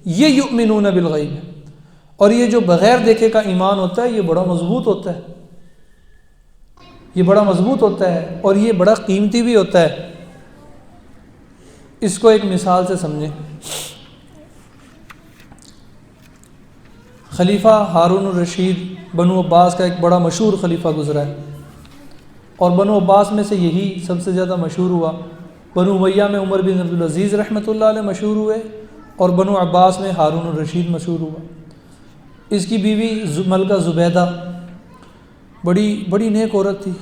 یہ یؤمنون بالغیب ہے، اور یہ جو بغیر دیکھے کا ایمان ہوتا ہے یہ بڑا مضبوط ہوتا ہے، یہ بڑا مضبوط ہوتا ہے اور یہ بڑا قیمتی بھی ہوتا ہے۔ اس کو ایک مثال سے سمجھیں۔ خلیفہ ہارون الرشید بنو عباس کا ایک بڑا مشہور خلیفہ گزرا ہے، اور بنو عباس میں سے یہی سب سے زیادہ مشہور ہوا۔ بنو امیہ میں عمر بن عبدالعزیز رحمۃ اللہ علیہ مشہور ہوئے، اور بنو عباس میں ہارون الرشید مشہور ہوا۔ اس کی بیوی ملکہ زبیدہ بڑی نیک عورت تھی،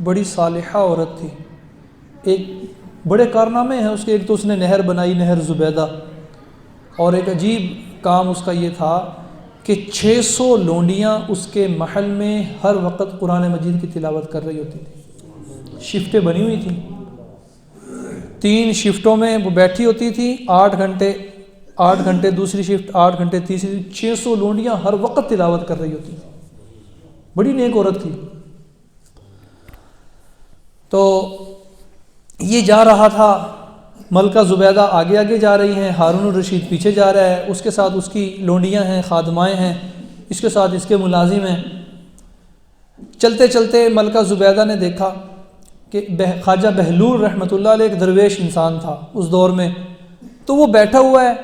بڑی صالحہ عورت تھی۔ ایک بڑے کارنامے ہیں اس کے، ایک تو اس نے نہر بنائی، نہر زبیدہ، اور ایک عجیب کام اس کا یہ تھا کہ 600 لونڈیاں اس کے محل میں ہر وقت قرآن مجید کی تلاوت کر رہی ہوتی تھی۔ شفٹیں بنی ہوئی تھیں، 3 شفٹوں میں وہ بیٹھی ہوتی تھی، 8 گھنٹے دوسری شفٹ، 8 گھنٹے تیسری، 600 لونڈیاں ہر وقت تلاوت کر رہی ہوتی تھی۔ بڑی نیک عورت تھی۔ تو یہ جا رہا تھا، ملکہ زبیدہ آگے آگے جا رہی ہیں، ہارون الرشید پیچھے جا رہا ہے، اس کے ساتھ اس کی لونڈیاں ہیں، خادمائیں ہیں، اس کے ساتھ اس کے ملازم ہیں۔ چلتے چلتے ملکہ زبیدہ نے دیکھا کہ خواجہ بہلول رحمۃ اللہ علیہ ایک درویش انسان تھا اس دور میں، تو وہ بیٹھا ہوا ہے،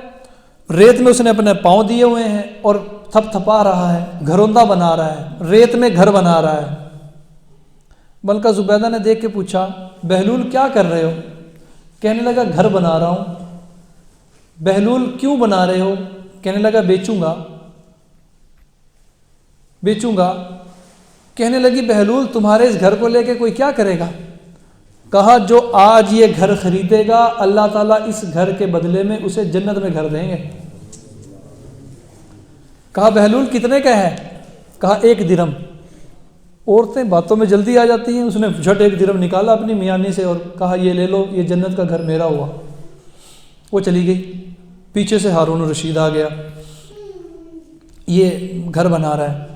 ریت میں اس نے اپنے پاؤں دیے ہوئے ہیں اور تھپ تھپا رہا ہے، گھروندہ بنا رہا ہے، ریت میں گھر بنا رہا ہے۔ ملکہ زبیدہ نے دیکھ کے پوچھا، بہلول کیا کر رہے ہو؟ کہنے لگا گھر بنا رہا ہوں۔ بہلول کیوں بنا رہے ہو؟ کہنے لگا بیچوں گا۔ کہنے لگی بہلول تمہارے اس گھر کو لے کے کوئی کیا کرے گا؟ کہا جو آج یہ گھر خریدے گا اللہ تعالیٰ اس گھر کے بدلے میں اسے جنت میں گھر دیں گے۔ کہا بہلول کتنے کا ہے؟ کہا 1 درہم۔ عورتیں باتوں میں جلدی آ جاتی ہیں، اس نے جھٹ 1 درہم نکالا اپنی میانی سے اور کہا یہ لے لو، یہ جنت کا گھر میرا ہوا۔ وہ چلی گئی، پیچھے سے ہارون الرشید آ گیا، یہ گھر بنا رہا ہے۔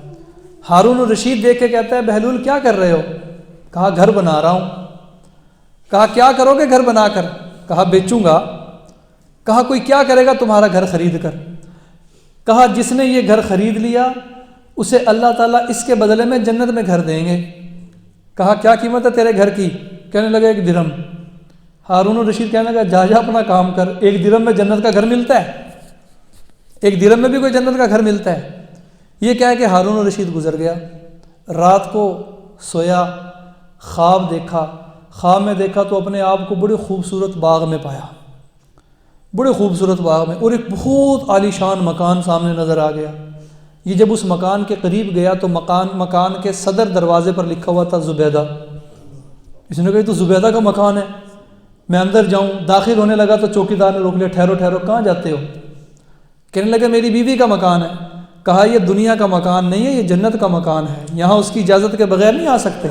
ہارون الرشید دیکھ کے کہتا ہے بہلول کیا کر رہے ہو؟ کہا گھر بنا رہا ہوں۔ کہا کیا کرو گے گھر بنا کر؟ کہا بیچوں گا۔ کہا کوئی کیا کرے گا تمہارا گھر خرید کر؟ کہا جس نے یہ گھر خرید لیا اسے اللہ تعالیٰ اس کے بدلے میں جنت میں گھر دیں گے۔ کہا کیا قیمت ہے تیرے گھر کی؟ کہنے لگا 1 درہم۔ ہارون الرشید کہنے لگا جا اپنا کام کر، 1 درہم میں جنت کا گھر ملتا ہے؟ 1 درہم میں بھی کوئی جنت کا گھر ملتا ہے؟ یہ کہہ کہ ہارون الرشید گزر گیا۔ رات کو سویا، خواب دیکھا، خواب میں دیکھا تو اپنے آپ کو بڑے خوبصورت باغ میں پایا، بڑے خوبصورت باغ میں، اور ایک بہت عالی شان مکان سامنے نظر آ گیا۔ یہ جب اس مکان کے قریب گیا تو مکان کے صدر دروازے پر لکھا ہوا تھا زبیدہ۔ اس نے کہا یہ تو زبیدہ کا مکان ہے، میں اندر جاؤں۔ داخل ہونے لگا تو چوکیدار نے روک لیا، ٹھہرو کہاں جاتے ہو؟ کہنے لگا میری بیوی کا مکان ہے۔ کہا یہ دنیا کا مکان نہیں ہے، یہ جنت کا مکان ہے، یہاں اس کی اجازت کے بغیر نہیں آ سکتے،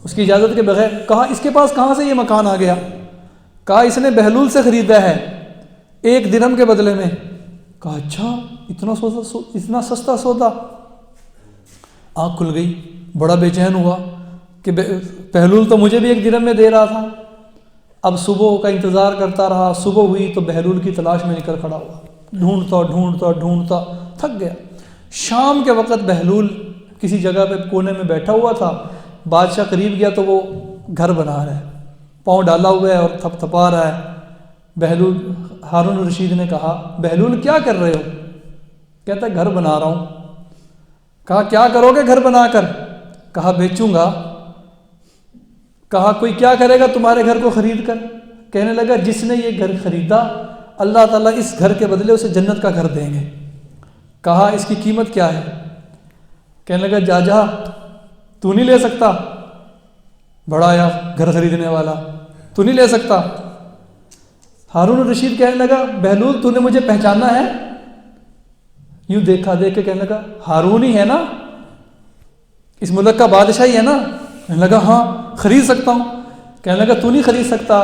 اس کی اجازت کے بغیر۔ کہا اس کے پاس کہاں سے یہ مکان آ گیا؟ کہا اس نے بہلول سے خریدا ہے 1 درہم کے بدلے میں۔ کہا اچھا اتنا سستا سودا؟ آنکھ کھل گئی، بڑا بے چین ہوا کہ بہلول تو مجھے بھی 1 درہم میں دے رہا تھا۔ اب صبح کا انتظار کرتا رہا، صبح ہوئی تو بہلول کی تلاش میں نکل کھڑا ہوا، ڈھونڈتا تھک گیا۔ شام کے وقت بہلول کسی جگہ پہ کونے میں بیٹھا ہوا تھا، بادشاہ قریب گیا تو وہ گھر بنا رہا ہے، پاؤں ڈالا ہوا ہے اور تھپ تھپا رہا ہے۔ بہلول، ہارون الرشید نے کہا بہلول کیا کر رہے ہو؟ کہتا ہے گھر بنا رہا ہوں۔ کہا کیا کرو گے گھر بنا کر؟ کہا بیچوں گا۔ کہا کوئی کیا کرے گا تمہارے گھر کو خرید کر؟ کہنے لگا جس نے یہ گھر خریدا اللہ تعالیٰ اس گھر کے بدلے اسے جنت کا گھر دیں گے۔ کہا اس کی قیمت کیا ہے؟ کہنے لگا جا تو نہیں لے سکتا؟ بڑا آیا گھر خریدنے والا، تو نہیں لے سکتا؟ ہارون الرشید کہنے لگا بہلول تو نے مجھے پہچانا ہے؟ یوں دیکھا، دیکھ کے کہنے لگا ہارون ہی ہے نا، اس ملک کا بادشاہ ہی ہے نا؟ کہنے لگا ہاں خرید سکتا ہوں۔ کہنے لگا تو نہیں خرید سکتا،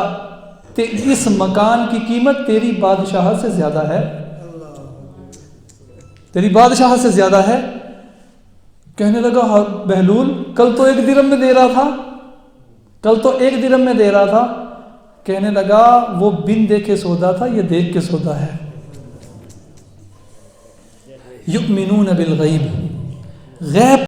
اس مکان کی قیمت تیری بادشاہت سے زیادہ ہے، تیری بادشاہت سے زیادہ ہے۔ کہنے لگا بہلول کل تو 1 درہم میں دے رہا تھا، کل تو 1 درہم میں دے رہا تھا۔ کہنے لگا وہ بن دیکھے سودا تھا، یہ دیکھ کے سودا ہے۔ یؤمنون بالغیب، غیب